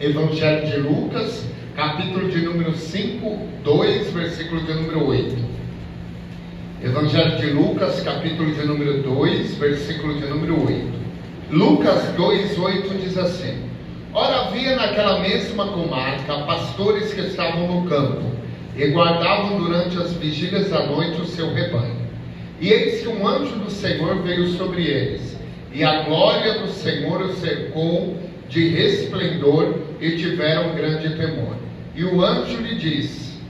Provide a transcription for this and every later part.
Evangelho de Lucas, capítulo de número 5, 2, versículo de número 8. Evangelho de Lucas, capítulo de número 2, versículo de número 8. Lucas 2, 8 diz assim: Ora, havia naquela mesma comarca pastores que estavam no campo e guardavam durante as vigílias da noite o seu rebanho. E eis que um anjo do Senhor veio sobre eles, e a glória do Senhor os cercou de resplendor, e tiveram grande temor. E o anjo lhe disse: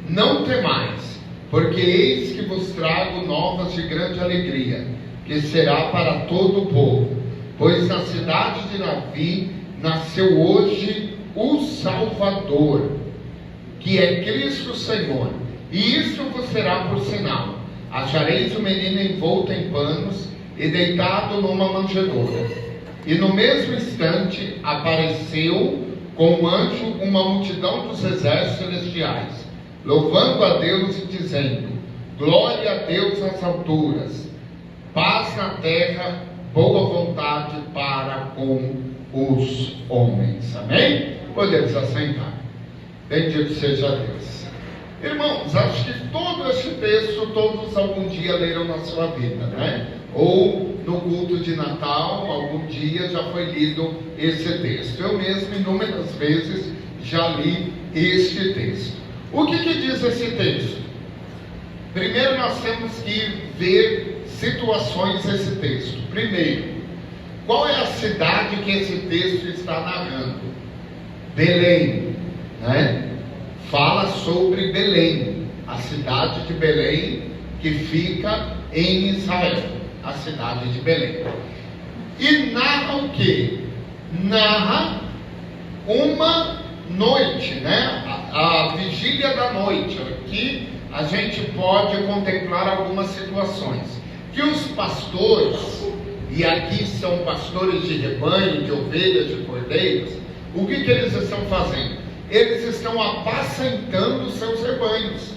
Não temais, porque eis que vos trago novas de grande alegria, que será para todo o povo. Pois na cidade de Davi nasceu hoje o Salvador, que é Cristo Senhor. E isto vos será por sinal: achareis o menino envolto em panos e deitado numa manjedoura. E no mesmo instante apareceu com o anjo uma multidão dos exércitos celestiais, louvando a Deus e dizendo: Glória a Deus nas alturas, paz na terra, boa vontade para com os homens. Amém? Podemos assentar. Bendito seja Deus. Irmãos, acho que todo este texto, todos algum dia leram na sua vida, né? Ou no culto de Natal, algum dia já foi lido esse texto. Eu mesmo, inúmeras vezes, já li este texto. O que diz esse texto? Primeiro nós temos que ver situações desse texto. Primeiro, qual é a cidade que esse texto está narrando? Belém, né? Fala sobre Belém, a cidade de Belém, que fica em Israel, a cidade de Belém. E narra o que? Narra uma noite, né? A vigília da noite. Aqui a gente pode contemplar algumas situações. Que os pastores, e aqui são pastores de rebanho, de ovelhas, de cordeiros, o que eles estão fazendo? Eles estão apacentando os seus rebanhos,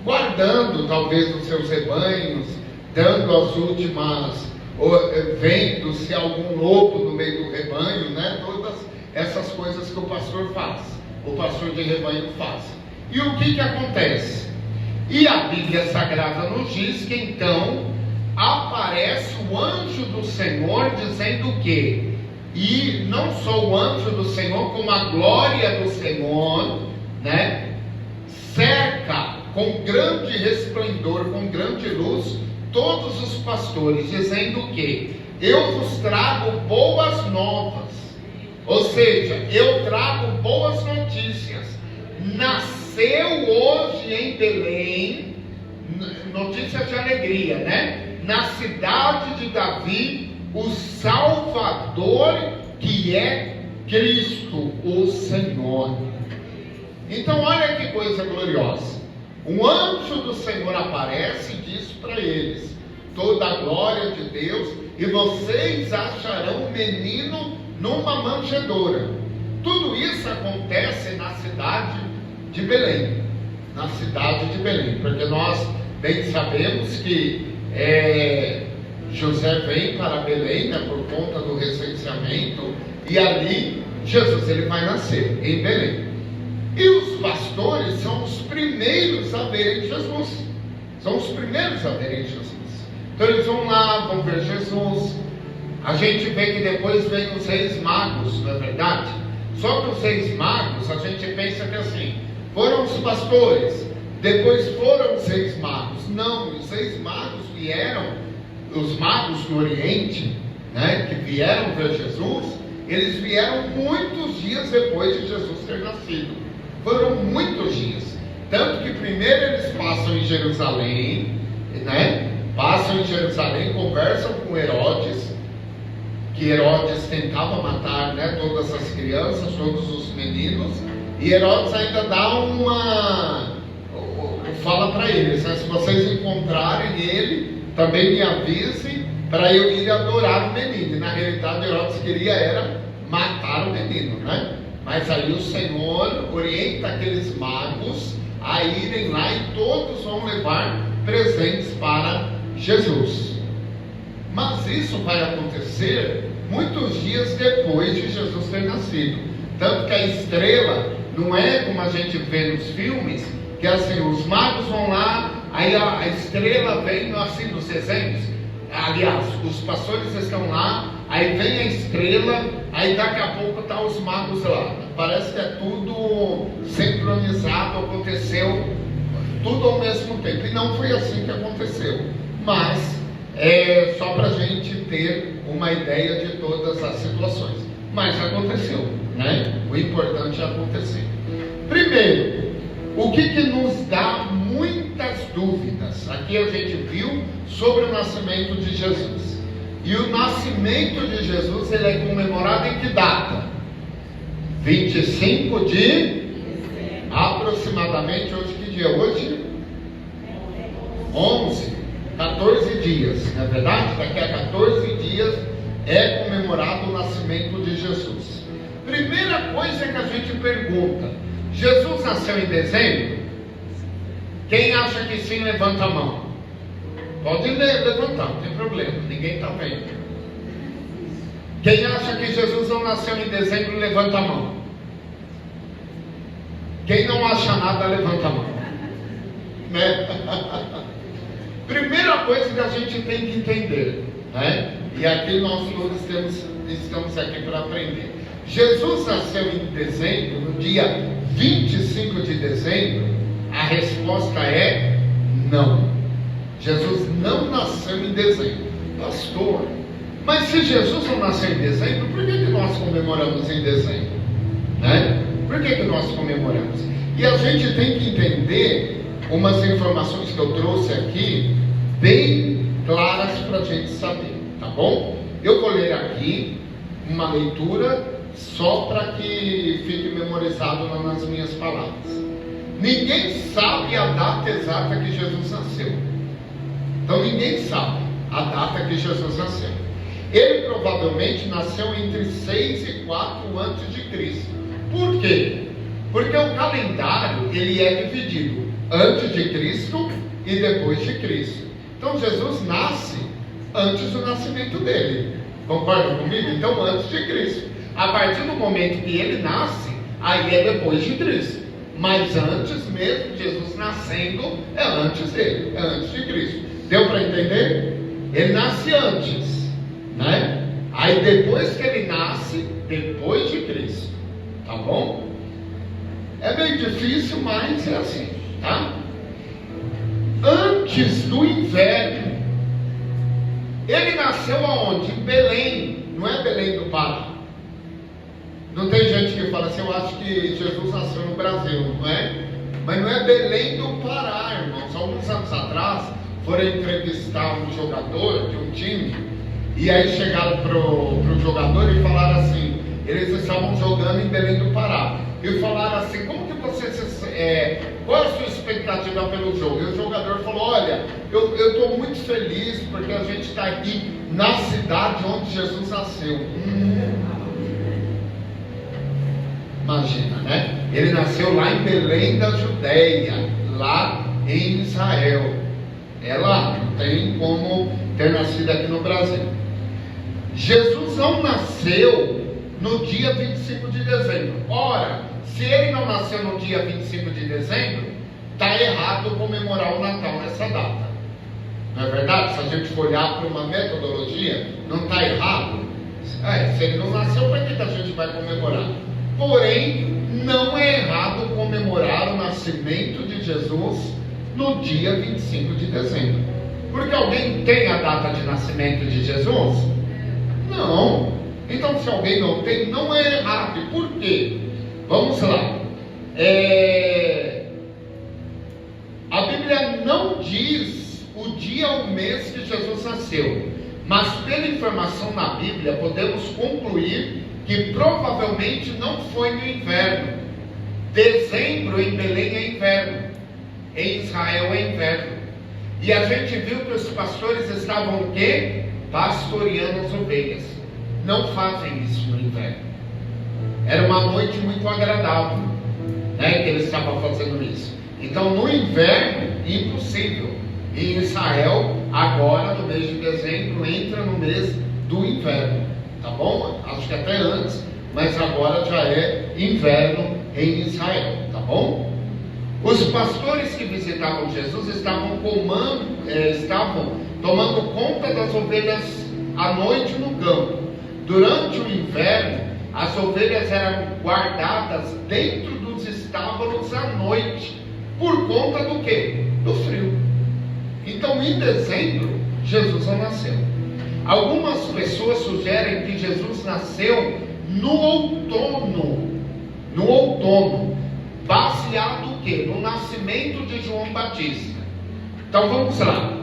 guardando talvez os seus rebanhos, dando as últimas, vendo se há algum lobo no meio do rebanho, né? Todas essas coisas que o pastor faz, o pastor de rebanho faz. E o que acontece? E a Bíblia Sagrada nos diz que então aparece o anjo do Senhor dizendo o quê? E não só o anjo do Senhor, como a glória do Senhor, né, cerca com grande resplendor, com grande luz, todos os pastores, dizendo o quê? Eu vos trago boas novas, ou seja, eu trago boas notícias. Nasceu hoje em Belém, notícias de alegria, né? Na cidade de Davi, o Salvador, que é Cristo, o Senhor. Então olha que coisa gloriosa. Um anjo do Senhor aparece e diz para eles: toda a glória de Deus, e vocês acharão o menino numa manjedoura. Tudo isso acontece na cidade de Belém. Na cidade de Belém, porque nós bem sabemos que José vem para Belém, né, por conta do recenseamento, e ali Jesus ele vai nascer em Belém. E os pastores são os primeiros a verem Jesus. São os primeiros a verem Jesus. Então eles vão lá, vão ver Jesus. A gente vê que depois vem os reis magos, não é verdade? Só que os reis magos, a gente pensa que assim, foram os pastores, depois foram os reis magos. Não, os reis magos vieram, os magos do Oriente, né, que vieram ver Jesus, eles vieram muitos dias depois de Jesus ter nascido. Foram muitos dias. Tanto que primeiro eles passam em Jerusalém, né? Passam em Jerusalém, conversam com Herodes, que Herodes tentava matar, né, todas as crianças, todos os meninos, e Herodes ainda dá fala para eles, né, se vocês encontrarem ele, também me avisem para eu ir adorar o menino. E na realidade Herodes queria matar o menino, né? Mas aí o Senhor orienta aqueles magos a irem lá e todos vão levar presentes para Jesus. Mas isso vai acontecer muitos dias depois de Jesus ter nascido. Tanto que a estrela não é como a gente vê nos filmes, que assim, os magos vão lá, aí a estrela vem assim nos desenhos. Aliás, os pastores estão lá, aí vem a estrela, aí daqui a pouco tá os magos lá. Parece que é tudo sincronizado, aconteceu tudo ao mesmo tempo. E não foi assim que aconteceu. Mas é só para a gente ter uma ideia de todas as situações. Mas aconteceu, né? O importante é acontecer. Primeiro, o que nos dá muitas dúvidas? Aqui a gente viu sobre o nascimento de Jesus. E o nascimento de Jesus, ele é comemorado em que data? 25 de aproximadamente, hoje que dia? Hoje? 11, 14 dias, não é verdade? Daqui a 14 dias é comemorado o nascimento de Jesus. Primeira coisa que a gente pergunta: Jesus nasceu em dezembro? Quem acha que sim, levanta a mão. Pode levantar, não tem problema, ninguém está vendo. Quem acha que Jesus não nasceu em dezembro, levanta a mão. Quem não acha nada, levanta a mão. Né? Primeira coisa que a gente tem que entender, né? E aqui nós todos estamos aqui para aprender. Jesus nasceu em dezembro, no dia 25 de dezembro? A resposta é não. Jesus não nasceu em dezembro. Pastor, mas se Jesus não nasceu em dezembro, por que nós comemoramos em dezembro? Né? Por que nós comemoramos? E a gente tem que entender umas informações que eu trouxe aqui, bem claras para a gente saber, tá bom? Eu vou ler aqui uma leitura só para que fique memorizado nas minhas palavras. Ninguém sabe a data exata que Jesus nasceu. Então ninguém sabe a data que Jesus nasceu. Ele provavelmente nasceu entre 6 e 4 antes de Cristo. Por quê? Porque o calendário, ele é dividido antes de Cristo e depois de Cristo. Então Jesus nasce antes do nascimento dele. Concorda comigo? Então antes de Cristo. A partir do momento que ele nasce, aí é depois de Cristo. Mas antes mesmo, Jesus nascendo, é antes dele, é antes de Cristo. Deu para entender? Ele nasce antes, né? Aí depois que ele nasce, depois de Cristo. Tá bom? É meio difícil, mas é assim, tá? Antes do inverno. Ele nasceu aonde? Em Belém. Não é Belém do Pará. Não tem gente que fala assim, eu acho que Jesus nasceu no Brasil, não é? Mas não é Belém do Pará, irmãos. Alguns anos atrás, foram entrevistar um jogador de um time, e aí chegaram pro jogador e falaram assim, eles estavam jogando em Belém do Pará, e falaram assim, como que você qual é a sua expectativa pelo jogo? E o jogador falou, olha, eu estou muito feliz, porque a gente está aqui na cidade onde Jesus nasceu. Imagina, né? Ele nasceu lá em Belém da Judéia, lá em Israel. É lá, não tem como ter nascido aqui no Brasil. Jesus não nasceu no dia 25 de dezembro. Ora, se ele não nasceu no dia 25 de dezembro, está errado comemorar o Natal nessa data. Não é verdade? Se a gente for olhar para uma metodologia, não está errado. Se ele não nasceu, para que a gente vai comemorar? Porém, não é errado comemorar o nascimento de Jesus no dia 25 de dezembro. Porque alguém tem a data de nascimento de Jesus? Não. Então, se alguém não tem, não é errado. E por quê? Vamos lá. A Bíblia não diz o dia ou mês que Jesus nasceu. Mas pela informação na Bíblia, podemos concluir que provavelmente não foi no inverno. Dezembro em Belém é inverno, em Israel é inverno. E a gente viu que os pastores estavam o quê? Pastoreando as ovelhas. Não fazem isso no inverno. Era uma noite muito agradável, né, que eles estavam fazendo isso. Então no inverno, impossível. Em Israel, agora no mês de dezembro, entra no mês do inverno. Tá bom? Acho que até antes, mas agora já é inverno em Israel, tá bom? Os pastores que visitavam Jesus estavam tomando conta das ovelhas à noite no campo. Durante o inverno, as ovelhas eram guardadas dentro dos estábulos à noite, por conta do quê? Do frio. Então, em dezembro, Jesus não nasceu. Algumas pessoas sugerem que Jesus nasceu no outono, baseado no quê? No nascimento de João Batista. Então vamos lá.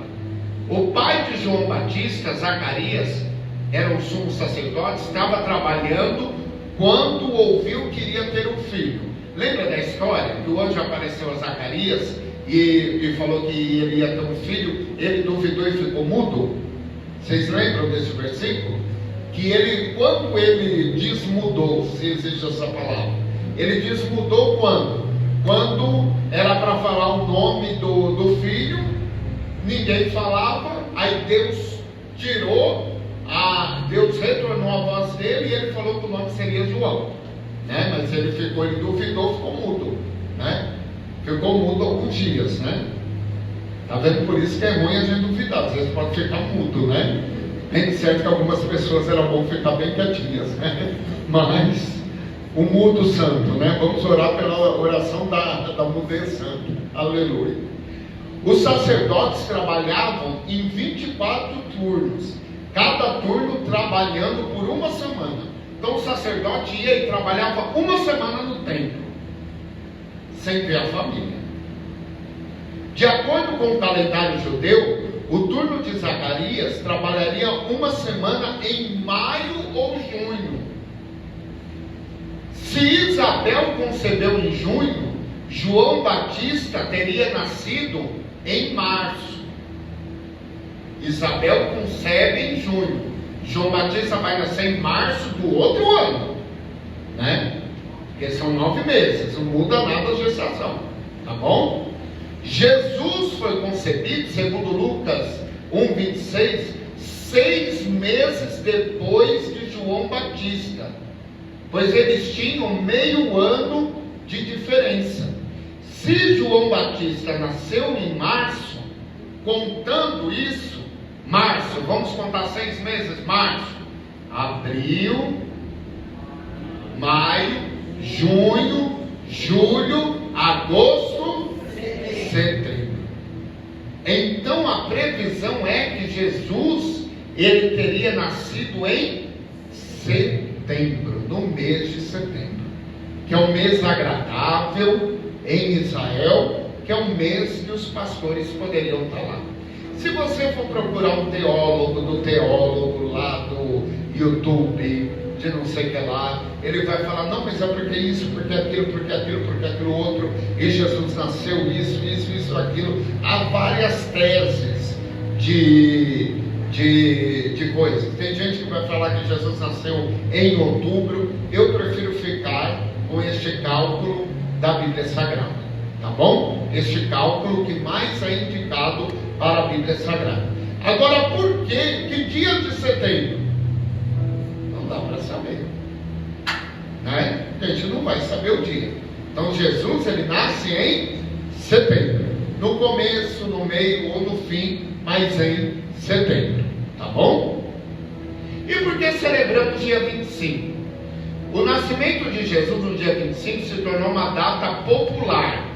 O pai de João Batista, Zacarias, era o sumo sacerdote, estava trabalhando quando ouviu que iria ter um filho. Lembra da história? Que o anjo apareceu a Zacarias e falou que ele ia ter um filho, ele duvidou e ficou mudo. Vocês lembram desse versículo? Que ele, quando ele desmudou, se existe essa palavra, ele desmudou quando? Quando era para falar o nome do filho, ninguém falava, aí Deus Deus retornou a voz dele e ele falou que o nome seria João, né? Mas ele duvidou, ficou mudo, né? Ficou mudo alguns dias, né? Tá vendo? Por isso que é ruim a gente duvidar, às vezes pode ficar mudo, né? É certo que algumas pessoas era bom ficar bem quietinhas, né? Mas o mudo santo, né? Vamos orar pela oração da mudez santo. Aleluia. Os sacerdotes trabalhavam em 24 turnos, cada turno trabalhando por uma semana. Então o sacerdote ia e trabalhava uma semana no templo, sem ver a família. De acordo com o calendário judeu, o turno de Zacarias trabalharia uma semana em maio ou junho. Se Isabel concebeu em junho, João Batista teria nascido em março. Isabel concebe em junho, João Batista vai nascer em março do outro ano, né? Porque são 9 meses, não muda nada a gestação, tá bom? Jesus foi concebido, segundo Lucas 1:26, 6 meses depois de João Batista, pois eles tinham meio ano de diferença. Se João Batista nasceu em março, contando isso, março, vamos contar 6 meses, março, abril, maio, junho, julho, agosto, setembro. Então a previsão é que Jesus, ele teria nascido em setembro, no mês de setembro, que é um mês agradável em Israel, que é um mês que os pastores poderiam estar lá. Se você for procurar um teólogo lá do YouTube, de não sei o que lá, ele vai falar, não, mas é porque isso, porque aquilo outro, e Jesus nasceu isso, aquilo. Há várias teses de coisas. Tem gente que vai falar que Jesus nasceu em outubro. Eu prefiro ficar com este cálculo da Bíblia Sagrada, tá bom? Este cálculo que mais é indicado para a Bíblia Sagrada. Agora, por quê? Que dia de setembro? Não dá para saber, né? A gente não vai saber o dia. Então Jesus, ele nasce em setembro, no começo, no meio ou no fim, mas em setembro, tá bom? E por que celebramos dia 25? O nascimento de Jesus no dia 25 se tornou uma data popular.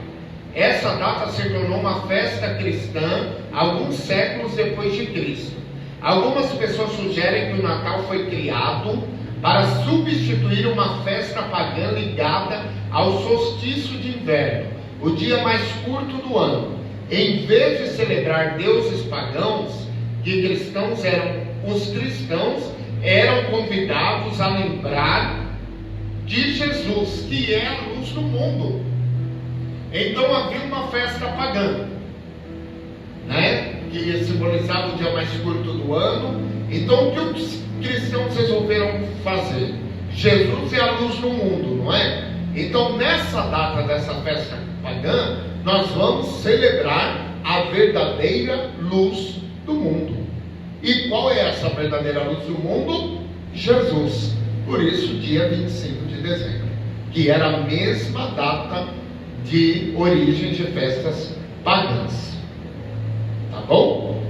Essa data se tornou uma festa cristã alguns séculos depois de Cristo. Algumas pessoas sugerem que o Natal foi criado para substituir uma festa pagã ligada ao solstício de inverno, o dia mais curto do ano. Em vez de celebrar deuses pagãos, os cristãos eram convidados a lembrar de Jesus, que é a luz do mundo. Então havia uma festa pagã, né, que simbolizava o dia mais curto do ano. Então o que os cristãos resolveram fazer? Jesus é a luz do mundo, não é? Então nessa data dessa festa pagã, nós vamos celebrar a verdadeira luz do mundo. E qual é essa verdadeira luz do mundo? Jesus. Por isso, dia 25 de dezembro, que era a mesma data de origem de festas pagãs. Tá bom?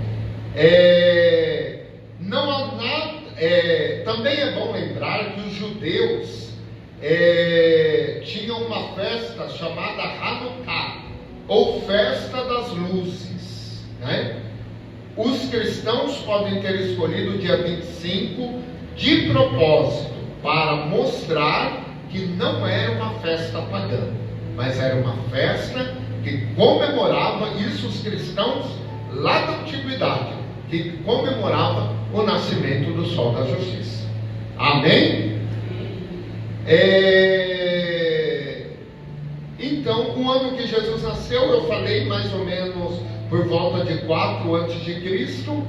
Não há nada. Também é bom lembrar que os judeus tinham uma festa chamada Hanukkah, ou Festa das Luzes, né? Os cristãos podem ter escolhido o dia 25 de propósito, para mostrar que não era uma festa pagã, mas era uma festa que comemorava isso, os cristãos lá da antiguidade, que comemorava o nascimento do sol da justiça. Amém? Então, o ano que Jesus nasceu, eu falei mais ou menos por volta de 4 a.C.,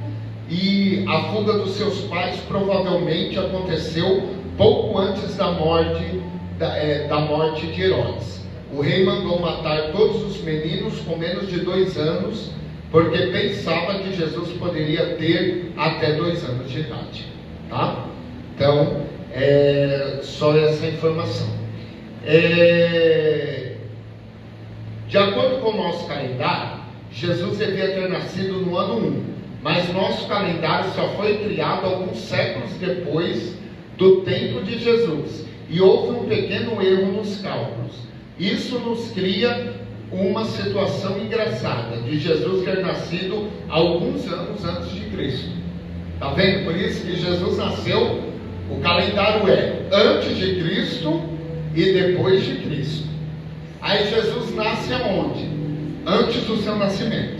e a fuga dos seus pais provavelmente aconteceu pouco antes da morte de Herodes. O rei mandou matar todos os meninos com menos de 2 anos, porque pensava que Jesus poderia ter até 2 anos de idade. Tá? Então, só essa informação. De acordo com o nosso calendário, Jesus devia ter nascido no ano 1, mas nosso calendário só foi criado alguns séculos depois do tempo de Jesus, e houve um pequeno erro nos cálculos. Isso nos cria uma situação engraçada, de Jesus ter nascido alguns anos antes de Cristo. Está vendo? Por isso que Jesus nasceu, o calendário é antes de Cristo e depois de Cristo. Aí Jesus nasce aonde? Antes do seu nascimento.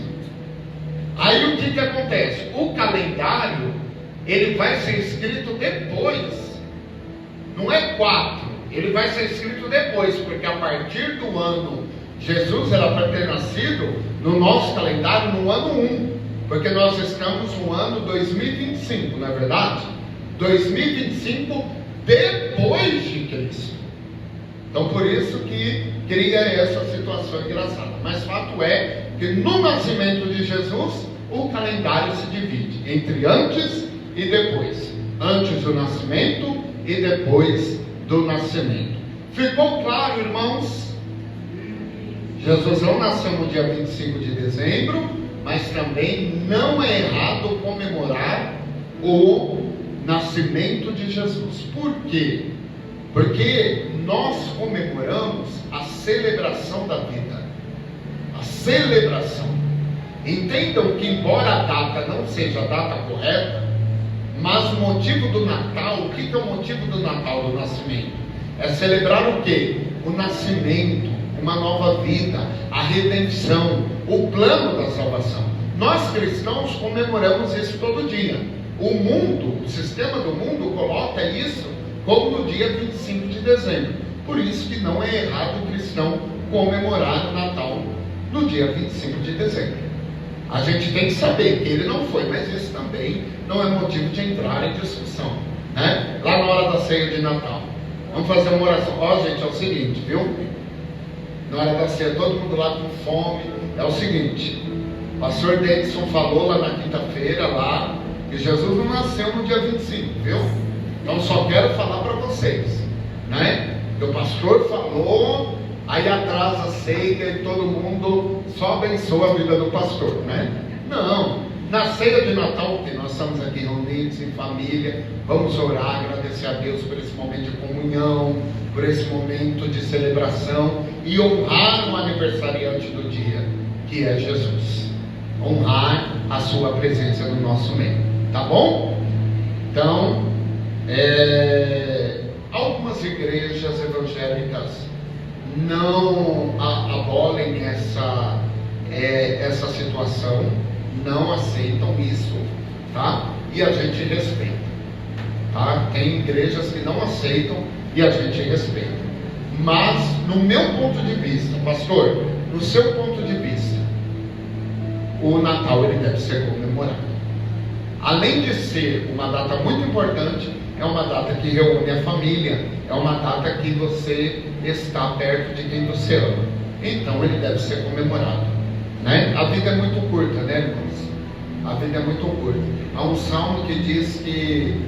Aí o que acontece? O calendário, ele vai ser escrito depois. Não é 4, ele vai ser escrito depois, porque a partir do ano, Jesus era para ter nascido no nosso calendário no ano 1, porque nós estamos no ano 2025, não é verdade? 2025 depois de Cristo. Então por isso que cria essa situação engraçada. Mas fato é que no nascimento de Jesus, o calendário se divide entre antes e depois. Antes do nascimento e depois do nascimento. Ficou claro, irmãos? Jesus não nasceu no dia 25 de dezembro, mas também não é errado comemorar o nascimento de Jesus. Por quê? Porque nós comemoramos a celebração da vida. A celebração. Entendam que, embora a data não seja a data correta, mas o motivo do Natal, o que é o motivo do Natal, do nascimento? É celebrar o quê? O nascimento, uma nova vida, a redenção, o plano da salvação. Nós cristãos comemoramos isso todo dia. O mundo, o sistema do mundo coloca isso como no dia 25 de dezembro. Por isso que não é errado o cristão comemorar o Natal no dia 25 de dezembro. A gente tem que saber que ele não foi, mas isso também não é motivo de entrar em discussão, né? Lá na hora da ceia de Natal, vamos fazer uma oração. Ó, gente, é o seguinte, viu? Na hora da ceia, todo mundo lá com fome. É o seguinte, o pastor Denison falou lá na quinta-feira, lá, que Jesus não nasceu no dia 25, viu? Então só quero falar para vocês, né? Que o pastor falou, aí atrás a ceia e todo mundo só abençoa a vida do pastor, né? Não, na ceia de Natal, que nós estamos aqui reunidos em família, vamos orar, agradecer a Deus por esse momento de comunhão, por esse momento de celebração e honrar o aniversariante do dia, que é Jesus. Honrar a sua presença no nosso meio, tá bom? Então, algumas igrejas evangélicas não abolem essa situação, não aceitam isso, tá? E a gente respeita, tá? Tem igrejas que não aceitam e a gente respeita. Mas, no meu ponto de vista, pastor, no seu ponto de vista, o Natal ele deve ser comemorado. Além de ser uma data muito importante, é uma data que reúne a família, é uma data que você está perto de quem você ama. Então ele deve ser comemorado, né? A vida é muito curta, né, irmãos? A vida é muito curta. Há um salmo que diz que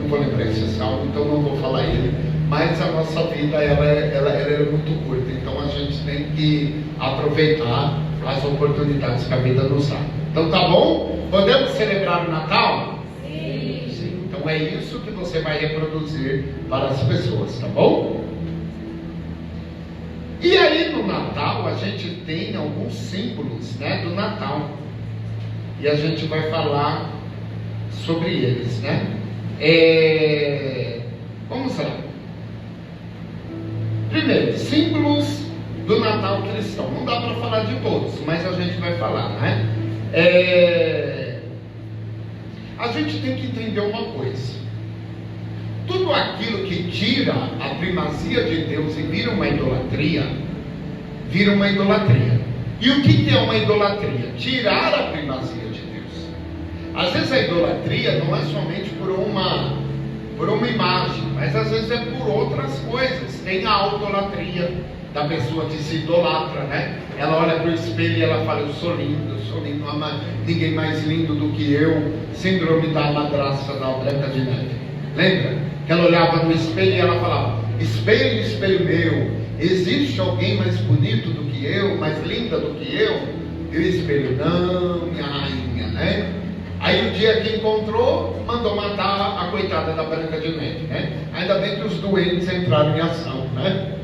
Não vou lembrar esse salmo, então não vou falar ele. Mas a nossa vida ela é muito curta, então a gente tem que aproveitar as oportunidades que a vida nos dá. Então tá bom? Podemos celebrar o Natal? Sim. Então é isso que você vai reproduzir para as pessoas, tá bom? E aí no Natal a gente tem alguns símbolos, né, do Natal. E a gente vai falar sobre eles, né? Vamos lá. Primeiro, símbolos do Natal cristão. Não dá para falar de todos, mas a gente vai falar, né? A gente tem que entender uma coisa. Tudo aquilo que tira a primazia de Deus e vira uma idolatria, vira uma idolatria. E o que é uma idolatria? Tirar a primazia de Deus. Às vezes a idolatria não é somente por uma imagem, mas às vezes é por outras coisas. Tem a autolatria da pessoa que se idolatra, né? Ela olha para o espelho e ela fala: eu sou lindo, não há ninguém mais lindo do que eu. Síndrome da madraça da Branca de Neve. Lembra? Que ela olhava no espelho e ela falava: espelho, espelho meu, existe alguém mais bonito do que eu, mais linda do que eu? E o espelho: não, minha rainha, né? Aí o dia que encontrou, mandou matar a coitada da Branca de Neve, né? Ainda bem que os doentes entraram em ação, né?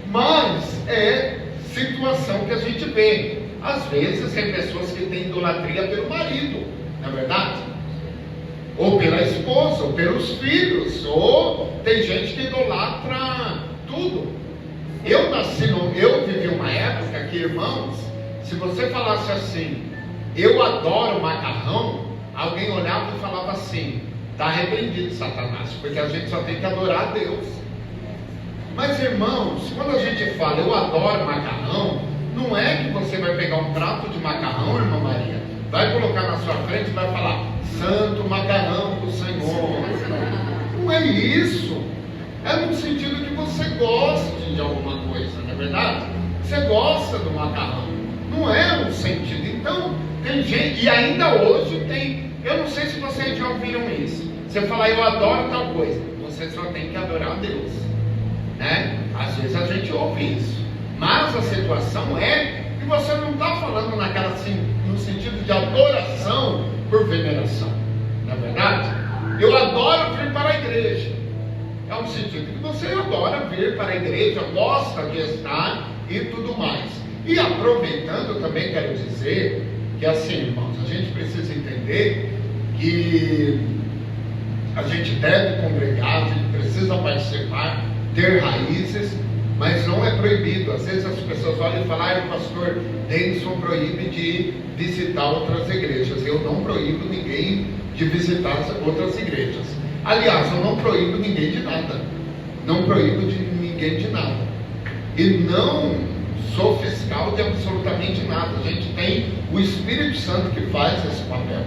Mas é situação que a gente vê. Às vezes tem pessoas que têm idolatria pelo marido, não é verdade? Ou pela esposa, ou pelos filhos, ou tem gente que idolatra tudo. Eu vivi uma época que, irmãos, se você falasse assim: eu adoro macarrão, alguém olhava e falava assim: está repreendido, Satanás, porque a gente só tem que adorar a Deus. Mas, irmãos, quando a gente fala eu adoro macarrão, não é que você vai pegar um prato de macarrão, irmã Maria, vai colocar na sua frente e vai falar: santo macarrão do Senhor. Não é isso. É no sentido que você goste de alguma coisa, não é verdade? Você gosta do macarrão. Não é um sentido. Então, tem gente, e ainda hoje tem, eu não sei se vocês já ouviram isso. Você fala: eu adoro tal coisa, você só tem que adorar a Deus, né? Às vezes a gente ouve isso, mas a situação é que você não está falando naquela assim, no sentido de adoração por veneração, não é verdade? Eu adoro vir para a igreja, é um sentido que você adora vir para a igreja, gosta de estar e tudo mais. E aproveitando, também quero dizer que, assim, irmãos, a gente precisa entender que a gente deve congregar, a gente precisa participar, ter raízes, mas não é proibido. Às vezes as pessoas olham e falam: o pastor Denison proíbe de visitar outras igrejas. Eu não proíbo ninguém de visitar outras igrejas. Aliás, eu não proíbo ninguém de nada. Não proíbo de ninguém de nada. E não sou fiscal de absolutamente nada. A gente tem o Espírito Santo que faz esse papel.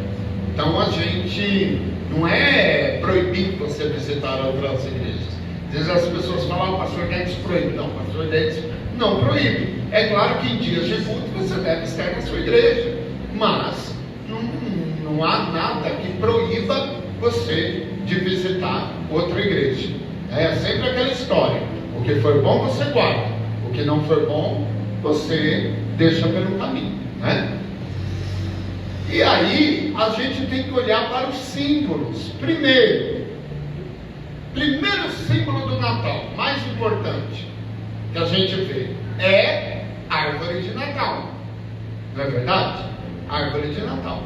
Então a gente não é proibir você visitar outras igrejas. Às vezes as pessoas falam: o pastor Denison proíbe. Não, o pastor Denison não proíbe. É claro que em dias de culto você deve estar na sua igreja, mas não há nada que proíba você de visitar outra igreja. É sempre aquela história: o que for bom você guarda, o que não for bom você deixa pelo caminho, né? E aí a gente tem que olhar para os símbolos. Primeiro símbolo do Natal, mais importante que a gente vê, é árvore de Natal, não é verdade? Árvore de Natal.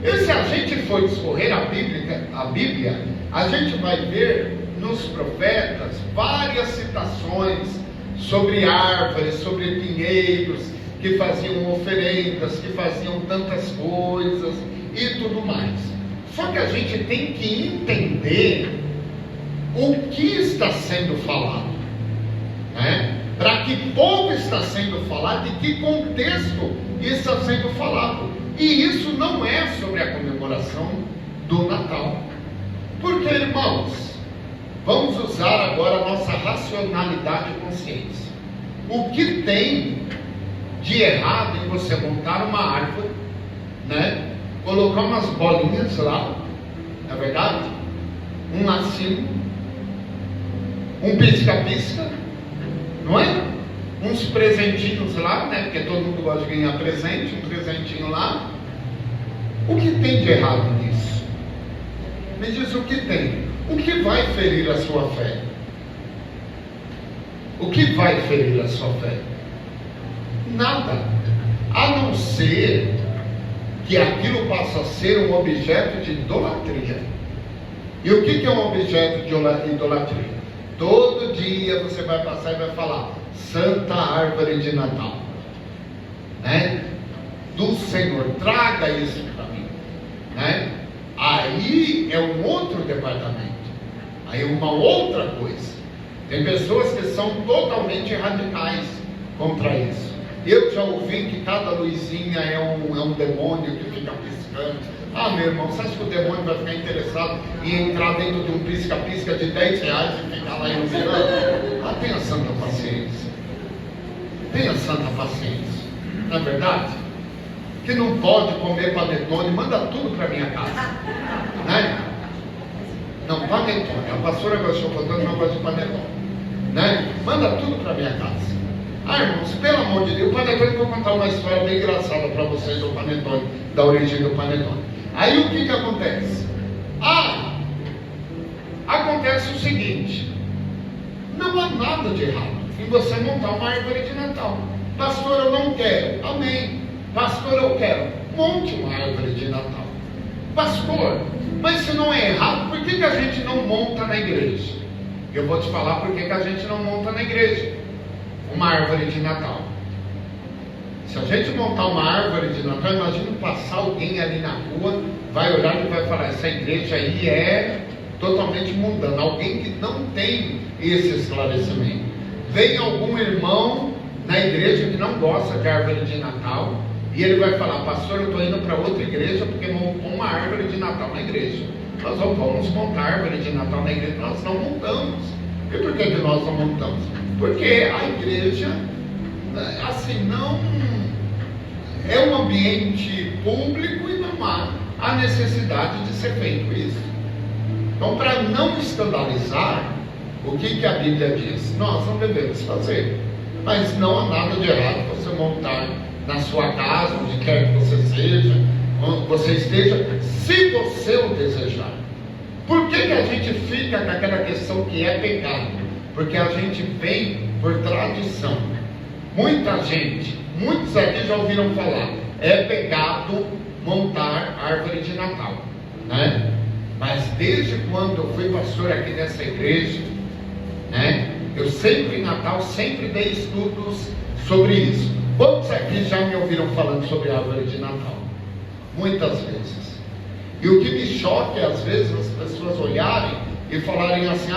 E se a gente for discorrer a Bíblia, a gente vai ver nos profetas várias citações sobre árvores, sobre pinheiros, que faziam oferendas, que faziam tantas coisas e tudo mais. Só que a gente tem que entender o que está sendo falado, né? Para que povo está sendo falado, de que contexto está sendo falado. E isso não é sobre a comemoração do Natal. Porque, irmãos, vamos usar agora a nossa racionalidade e consciência. O que tem de errado em você montar uma árvore, né? Colocar umas bolinhas lá não é verdade? Um lacinho, um pisca-pisca, não é? Uns presentinhos lá, né? Porque todo mundo gosta de ganhar presente, um presentinho lá. O que tem de errado nisso? Me diz o que tem. O que vai ferir a sua fé? O que vai ferir a sua fé? Nada. A não ser que aquilo possa ser um objeto de idolatria. E o que é um objeto de idolatria? Todo dia você vai passar e vai falar: Santa Árvore de Natal, né? Do Senhor, traga isso para mim, né? Aí é um outro departamento, aí é uma outra coisa. Tem pessoas que são totalmente radicais contra isso. Eu já ouvi que cada luzinha é um demônio que fica piscando. Ah, meu irmão, você acha que o demônio vai ficar interessado em entrar dentro de um pisca-pisca de 10 reais e ficar lá iluminando? Ah, tenha santa paciência. Tenha santa paciência. Não é verdade? Que não pode comer panetone, manda tudo para minha casa, né? Não, panetone. A pastora gosta de chocotone, não gosta de panetone, né? Manda tudo para minha casa. Ah, irmãos, pelo amor de Deus, o panetone, eu vou contar uma história bem engraçada para vocês do panetone, da origem do panetone. Aí o que acontece? Acontece o seguinte: não há nada de errado em você montar uma árvore de Natal. Pastor, eu não quero. Amém. Pastor, eu quero. Monte uma árvore de Natal. Pastor, mas se não é errado, por que a gente não monta na igreja? Eu vou te falar por que a gente não monta na igreja uma árvore de Natal. Se a gente montar uma árvore de Natal, imagina passar alguém ali na rua, vai olhar e vai falar: essa igreja aí é totalmente mundana. Alguém que não tem esse esclarecimento. Vem algum irmão na igreja que não gosta de árvore de Natal, e ele vai falar: pastor, eu estou indo para outra igreja porque montou uma árvore de Natal na igreja. Nós não vamos montar árvore de Natal na igreja. Nós não montamos. E por que nós não montamos? Porque a igreja, assim, não é um ambiente público e não há a necessidade de ser feito isso. Então, para não escandalizar, o que a Bíblia diz? Nós não devemos fazer. Mas não há nada de errado você montar na sua casa, onde quer que você seja, onde você esteja, se você o desejar. Por que a gente fica com aquela questão que é pecado? Porque a gente vem por tradição. Muitos aqui já ouviram falar: é pecado montar árvore de Natal, né? Mas desde quando eu fui pastor aqui nessa igreja, né? Eu sempre em Natal, sempre dei estudos sobre isso. Quantos aqui já me ouviram falando sobre a árvore de Natal? Muitas vezes. E o que me choca é às vezes as pessoas olharem e falarem assim: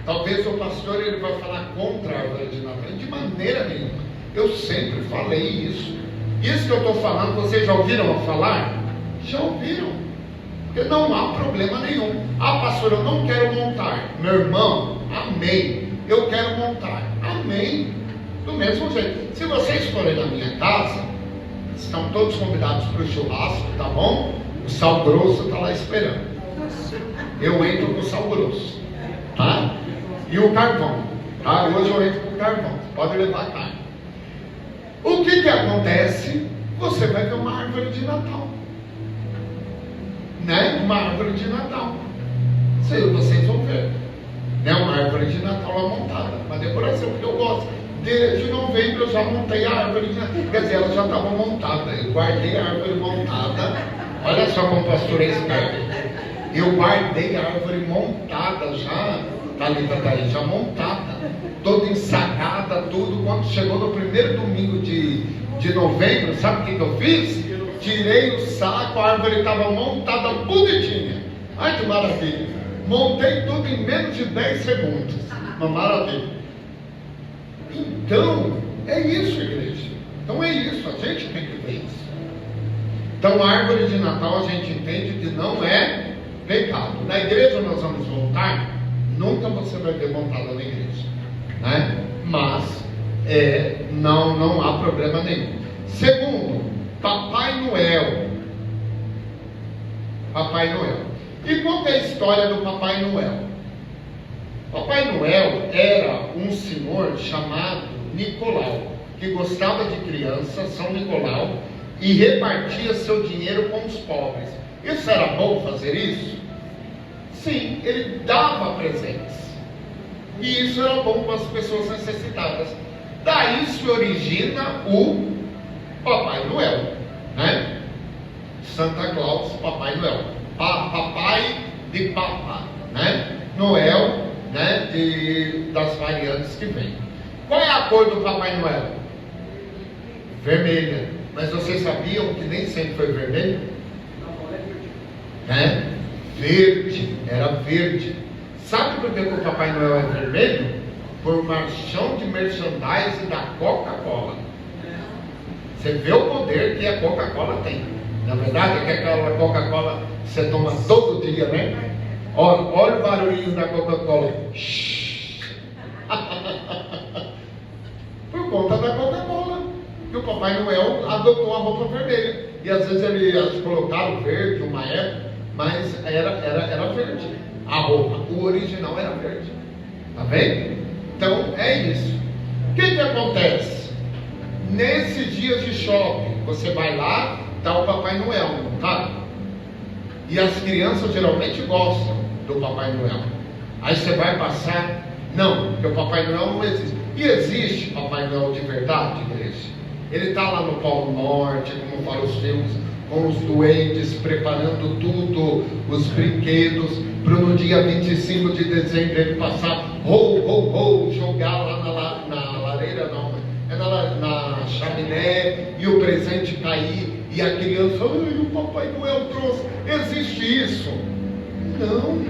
talvez o pastor ele vai falar contra a árvore de Natal. De maneira nenhuma. Eu sempre falei isso. Isso que eu estou falando, vocês já ouviram falar? Já ouviram. Porque não há problema nenhum. Ah, pastor, eu não quero montar. Meu irmão, amém. Eu quero montar. Amém. Do mesmo jeito. Se vocês forem na minha casa, estão todos convidados para o churrasco, tá bom? O sal grosso está lá esperando. Eu entro com o sal grosso, tá? E o carvão, tá? Hoje eu entro com o carvão. Pode levar a carne. O que acontece? Você vai ver uma árvore de Natal, né? Uma árvore de Natal. Vocês vão ver, né? Uma árvore de Natal lá montada. Uma decoração que eu gosto. Desde novembro eu já montei a árvore de Natal. Quer dizer, ela já estava montada. Eu guardei a árvore montada. Olha só como o pastor é esperto. Eu guardei a árvore montada já. Tá ali, já montada. Toda ensagada, tudo. Quando chegou no primeiro domingo de novembro, sabe o que eu fiz? Tirei o saco, a árvore estava montada bonitinha. Ai, que maravilha. Montei tudo em menos de 10 segundos. Uma maravilha. Então, é isso, igreja. Então é isso, a gente tem que ver isso. Então, a árvore de Natal a gente entende que não é pecado. Na igreja nós vamos montar, nunca você vai ver montada na igreja, né? Mas não há problema nenhum. Segundo, Papai Noel. Papai Noel. E qual é a história do Papai Noel? Papai Noel era um senhor chamado Nicolau, que gostava de crianças, São Nicolau, e repartia seu dinheiro com os pobres. Isso era bom fazer isso? Sim, ele dava presentes. E isso era bom para as pessoas necessitadas. Daí se origina o Papai Noel, né? Santa Claus, Papai Noel. Papai de Papa, né? Noel, né? Das variantes que vem. Qual é a cor do Papai Noel? Vermelha. Mas vocês sabiam que nem sempre foi vermelho? Né? Verde. Era verde. Sabe por que o Papai Noel é vermelho? Por marchão de merchandising da Coca-Cola. Você vê o poder que a Coca-Cola tem. Na verdade, é que aquela Coca-Cola você toma todo dia, né? Olha o barulhinho da Coca-Cola. Por conta da Coca-Cola, que o Papai Noel adotou a roupa vermelha. E às vezes eles colocaram verde uma época, mas era verde a roupa. O original era verde. Tá vendo? Então é isso. O que acontece? Nesses dias de shopping, você vai lá, tá o Papai Noel, não tá? E as crianças geralmente gostam do Papai Noel. Aí você vai passar, não, porque o Papai Noel não existe. E existe Papai Noel de verdade, igreja? Ele está lá no Polo Norte, como falam os filmes, com os duendes preparando tudo, os brinquedos, para no dia 25 de dezembro ele passar, jogar lá na lareira, não, na chaminé, e o presente cair, e a criança, ai, o Papai Noel trouxe. Existe isso? Não,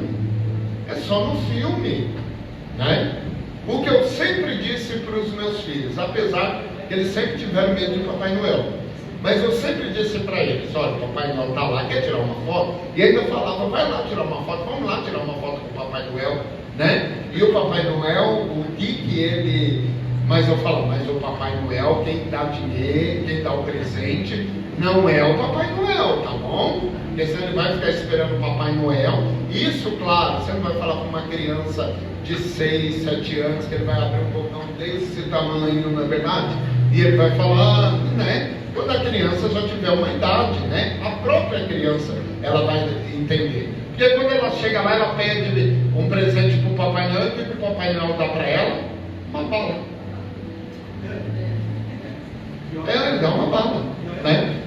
é só no filme, né? O que eu sempre disse para os meus filhos, apesar que eles sempre tiveram medo de Papai Noel, mas eu sempre disse para eles, olha, o Papai Noel está lá, quer tirar uma foto? E ainda falava, vai lá tirar uma foto, vamos lá tirar uma foto com o Papai Noel, né? E o Papai Noel, o que ele... Mas eu falo, mas o Papai Noel, quem dá dinheiro, quem dá o presente, não é o Papai Noel, tá bom? Porque senão ele vai ficar esperando o Papai Noel. Isso, claro, você não vai falar para uma criança de 6, 7 anos, que ele vai abrir um portão desse tamanho, não é verdade? E ele vai falar, né? Quando a criança já tiver uma idade, né? A própria criança, ela vai entender. Porque quando ela chega lá, ela pede um presente para o Papai Noel, e o que o Papai Noel dá para ela? Uma bala. Ele dá uma bala, né?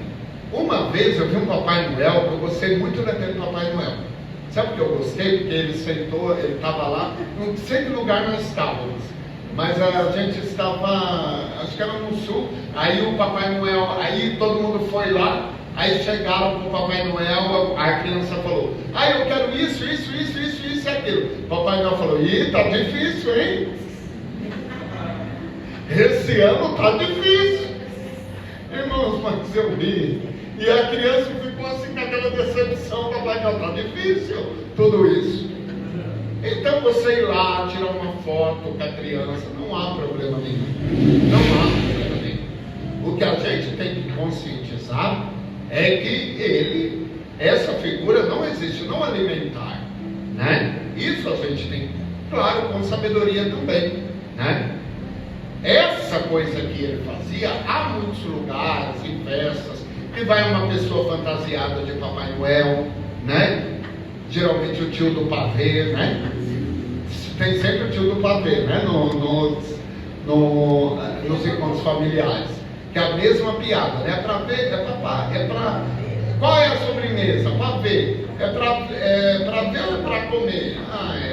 Uma vez eu vi um Papai Noel, eu gostei muito daquele Papai Noel. Sabe o que eu gostei? Porque ele sentou, ele estava lá, não sei que lugar nós estávamos, mas a gente estava, acho que era no sul, aí o Papai Noel, aí todo mundo foi lá, aí chegaram para o Papai Noel, a criança falou, eu quero isso e aquilo. O Papai Noel falou, tá difícil, hein? Esse ano tá difícil. Irmãos, mas eu ri. E a criança ficou assim com aquela decepção, Papai Noel, tá difícil tudo isso. Então você ir lá, tirar uma foto com a criança, não há problema nenhum. Não há problema nenhum. O que a gente tem que conscientizar é que essa figura não existe, não alimentar, né? Isso a gente tem, claro, com sabedoria também, né? Essa coisa que ele fazia, há muitos lugares, em festas, que vai uma pessoa fantasiada de Papai Noel, né? Geralmente o tio do pavê, né? Tem sempre o tio do pavê, né? Nos encontros familiares. Que é a mesma piada, né? É para ver, é para... Qual é a sobremesa? Para ver. É para ver ou é para comer?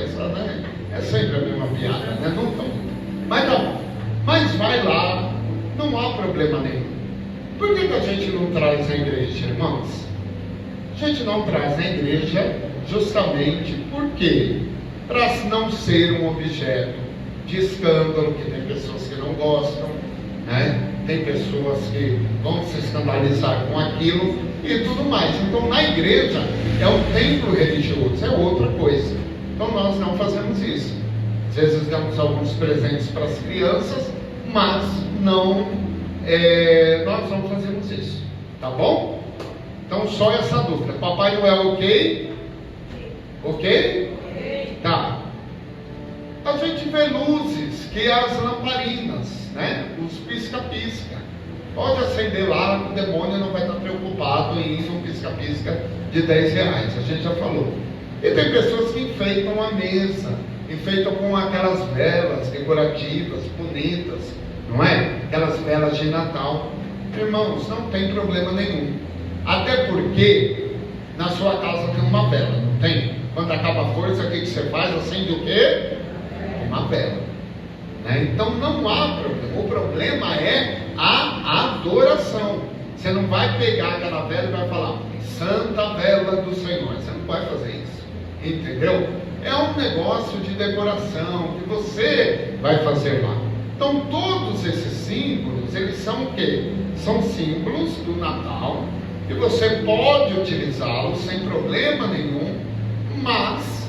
Essa, né? É sempre a mesma piada, né? Nunca. Mas tá bom. Mas vai lá, não há problema nenhum. Por que a gente não traz na igreja, irmãos? A gente não traz na igreja justamente porque, para não ser um objeto de escândalo, que tem pessoas que não gostam, né? Tem pessoas que vão se escandalizar com aquilo e tudo mais. Então, na igreja é um templo religioso, é outra coisa. Então, nós não fazemos isso. Às vezes damos alguns presentes para as crianças, mas não, nós não fazemos isso, tá bom? Então só essa dúvida. Papai Noel, ok? Ok? Tá. A gente vê luzes, que é as lamparinas, né? Os pisca-pisca. Pode acender lá, o demônio não vai estar preocupado em ir um pisca-pisca de R$10. A gente já falou. E tem pessoas que enfeitam a mesa, enfeitam com aquelas velas decorativas, bonitas, não é? Aquelas velas de Natal. Irmãos, não tem problema nenhum. Até porque na sua casa tem uma vela, não tem? Quando acaba a força, o que você faz? Acende o quê? Uma vela, né? Então não há problema. O problema é a adoração. Você não vai pegar aquela vela e vai falar Santa Vela do Senhor. Você não vai fazer isso, entendeu? É um negócio de decoração que você vai fazer lá. Então todos esses símbolos, eles são o quê? São símbolos do Natal, e você pode utilizá-los sem problema nenhum, mas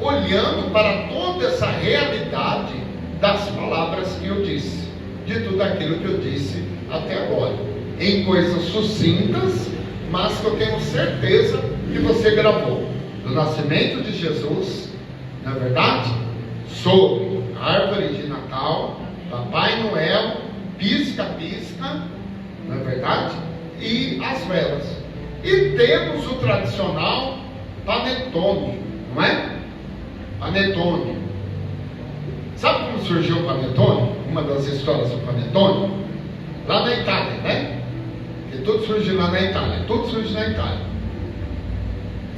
olhando para toda essa realidade das palavras que eu disse, de tudo aquilo que eu disse até agora, em coisas sucintas, mas que eu tenho certeza que você gravou, do nascimento de Jesus, na verdade, sobre a árvore de Natal, Papai Noel, pisca-pisca, na verdade, e as velas. E temos o tradicional panetone, não é? Panetone. Sabe como surgiu o panetone? Uma das histórias do panetone? Lá na Itália, né? Que tudo surgiu lá na Itália. Tudo surge na Itália.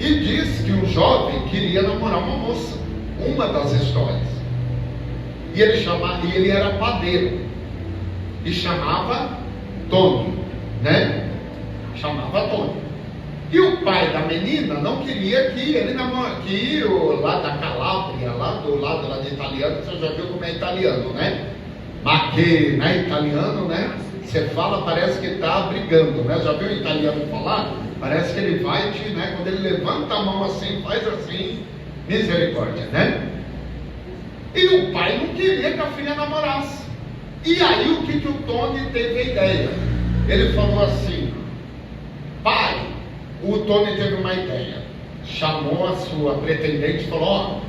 E diz que um jovem queria namorar uma moça. Uma das histórias. E ele era padeiro. E chamava Tony, né? Chamava Tony. E o pai da menina não queria que ele namorasse, que lá da Calábria, lá do lado lá de italiano, você já viu como é italiano, né? Mas que, né, italiano, né? Você fala, parece que está brigando, né? Já viu o italiano falar? Parece que ele vai, né? Quando ele levanta a mão assim, faz assim, misericórdia, né? E o pai não queria que a filha namorasse. E aí o que o Tony teve a ideia? Ele falou assim: pai, o Tony teve uma ideia. Chamou a sua pretendente e falou: ó,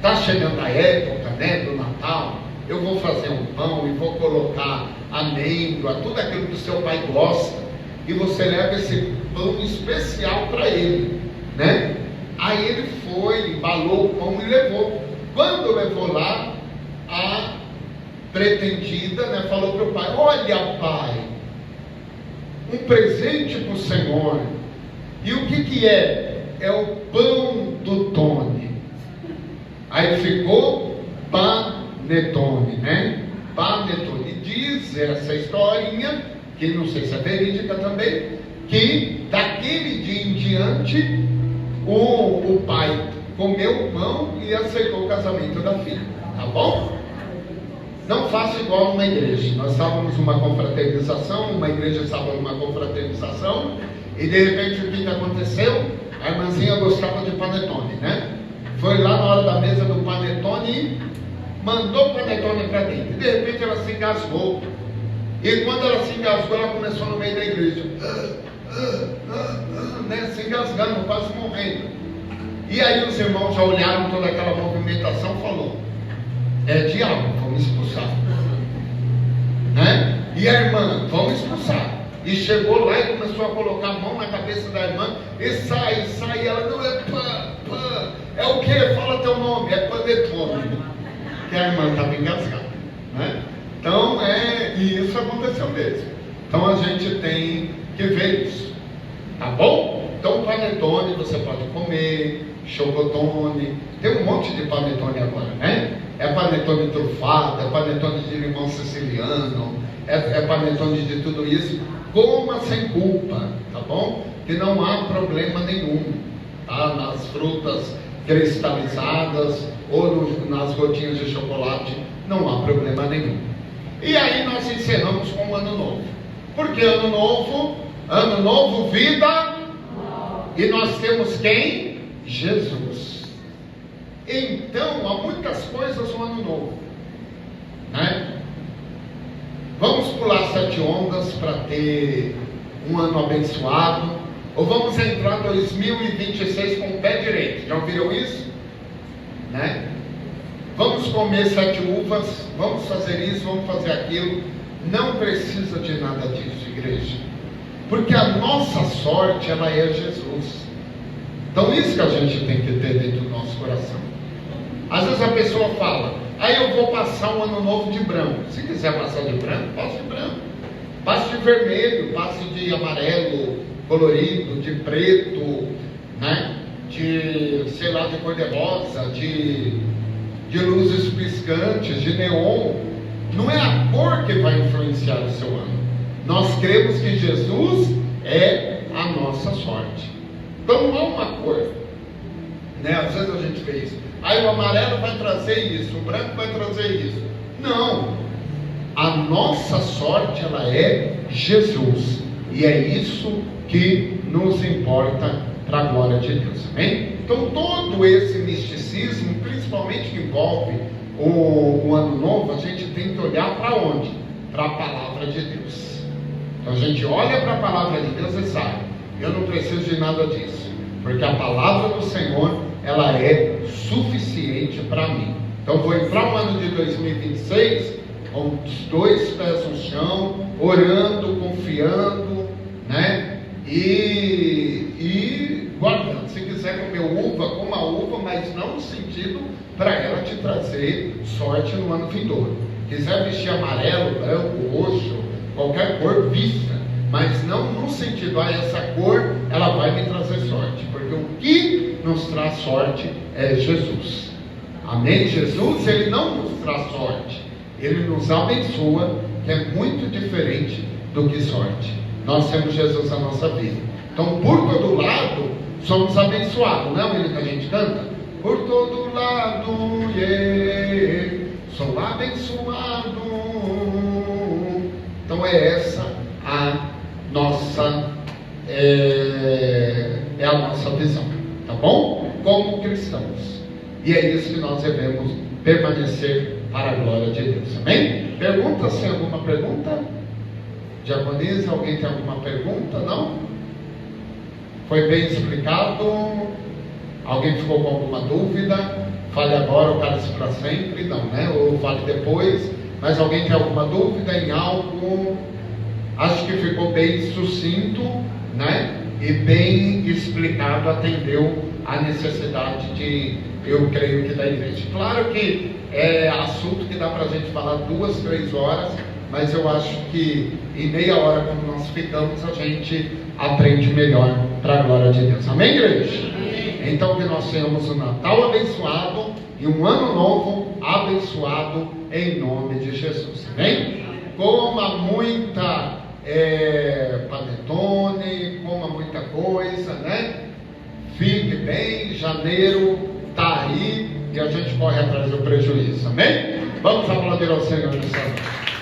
tá chegando a época, né, do Natal. Eu vou fazer um pão e vou colocar amêndoa, tudo aquilo que o seu pai gosta, e você leva esse pão especial para ele, né? Aí ele foi, embalou o pão e levou. Quando levou lá, a pretendida, né, falou para o pai: olha, pai, um presente para o Senhor. E o que é? É o pão do Tony. Aí ficou panetone, né? Panetone. Diz essa historinha, que não sei se é verídica também, que daquele dia em diante o pai comeu o pão e aceitou o casamento da filha. Tá bom? Não faça igual numa igreja. Nós estávamos numa confraternização, uma igreja estava numa confraternização, e de repente o que aconteceu? A irmãzinha gostava de panetone, né? Foi lá na hora da mesa do panetone e mandou o panetone para dentro. E de repente ela se engasgou. E quando ela se engasgou, ela começou no meio da igreja, né? Se engasgando, quase morrendo. E aí os irmãos já olharam toda aquela movimentação e falou: é diabo, vamos expulsar, né? E a irmã: vamos expulsar. E chegou lá e começou a colocar a mão na cabeça da irmã, e sai, e ela: não, é pã, é o que? Fala teu nome. É panetone. Que a irmã estava engasgada, né? Então e isso aconteceu mesmo. Então a gente tem que ver isso, tá bom? Então panetone você pode comer, chocotone, tem um monte de panetone agora, né? É panetone trufado, é panetone de limão siciliano, é panetone de tudo isso. Coma sem culpa, tá bom? Que não há problema nenhum, tá? Nas frutas cristalizadas ou nas gotinhas de chocolate, não há problema nenhum. E aí nós encerramos com o Ano Novo. Porque Ano Novo, vida, e nós temos quem? Jesus. Então, há muitas coisas no Ano Novo, né? Vamos pular 7 ondas para ter um ano abençoado. Ou vamos entrar 2026 com o pé direito? Já ouviram isso? Né? Vamos comer 7 uvas, vamos fazer isso, vamos fazer aquilo. Não precisa de nada disso, igreja. Porque a nossa sorte, ela é Jesus. Então isso que a gente tem que ter dentro do nosso coração. Às vezes a pessoa fala, aí eu vou passar um ano novo de branco. Se quiser passar de branco, passe de branco. Passe de vermelho, passe de amarelo, colorido, de preto, né? De, sei lá, de cor-de-rosa, de luzes piscantes, de neon. Não é a cor que vai influenciar o seu ano. Nós cremos que Jesus é a nossa sorte. Então não há uma cor, né? Às vezes a gente vê isso. Aí o amarelo vai trazer isso, o branco vai trazer isso. Não. A nossa sorte, ela é Jesus. E é isso que nos importa para a glória de Deus. Amém? Então todo esse misticismo, principalmente que envolve o ano novo, a gente tem que olhar para onde? Para a palavra de Deus. Então a gente olha para a palavra de Deus e sabe, eu não preciso de nada disso, porque a palavra do Senhor, ela é suficiente para mim. Então vou entrar no ano de 2026 com os 2 pés no chão, orando, confiando, né? E guardando. Se quiser comer uva, coma uva, mas não no sentido para ela te trazer sorte no ano vindouro. Quiser vestir amarelo, branco, roxo, qualquer cor, vista, mas não no sentido, essa cor, ela vai me trazer sorte, porque o que nos traz sorte é Jesus. Amém? Jesus, ele não nos traz sorte, ele nos abençoa, que é muito diferente do que sorte. Nós temos Jesus na nossa vida. Então, por todo lado, somos abençoados. Não é o hino que a gente canta? Por todo lado, yeah, sou abençoado. Então é essa a nossa a nossa visão, tá bom? Como cristãos. E é isso que nós devemos permanecer para a glória de Deus. Amém? Pergunta, se tem alguma pergunta? Diaconisa, alguém tem alguma pergunta? Não? Foi bem explicado? Alguém ficou com alguma dúvida? Fale agora ou cale-se para sempre? Não, né? Ou fale depois? Mas alguém tem alguma dúvida em algo? Acho que ficou bem sucinto, né? E bem explicado, atendeu a necessidade de, eu creio que da igreja. Claro que é assunto que dá para a gente falar 2, 3 horas, mas eu acho que em meia hora, quando nós ficamos, a gente aprende melhor para a glória de Deus. Amém, igreja? Amém. Então que nós tenhamos um Natal abençoado e um ano novo abençoado em nome de Jesus. Amém? Coma muita panetone, coma muita coisa, né? Fique bem, janeiro está aí e a gente corre atrás do prejuízo. Amém? Vamos aplaudir ao Senhor nessa noite.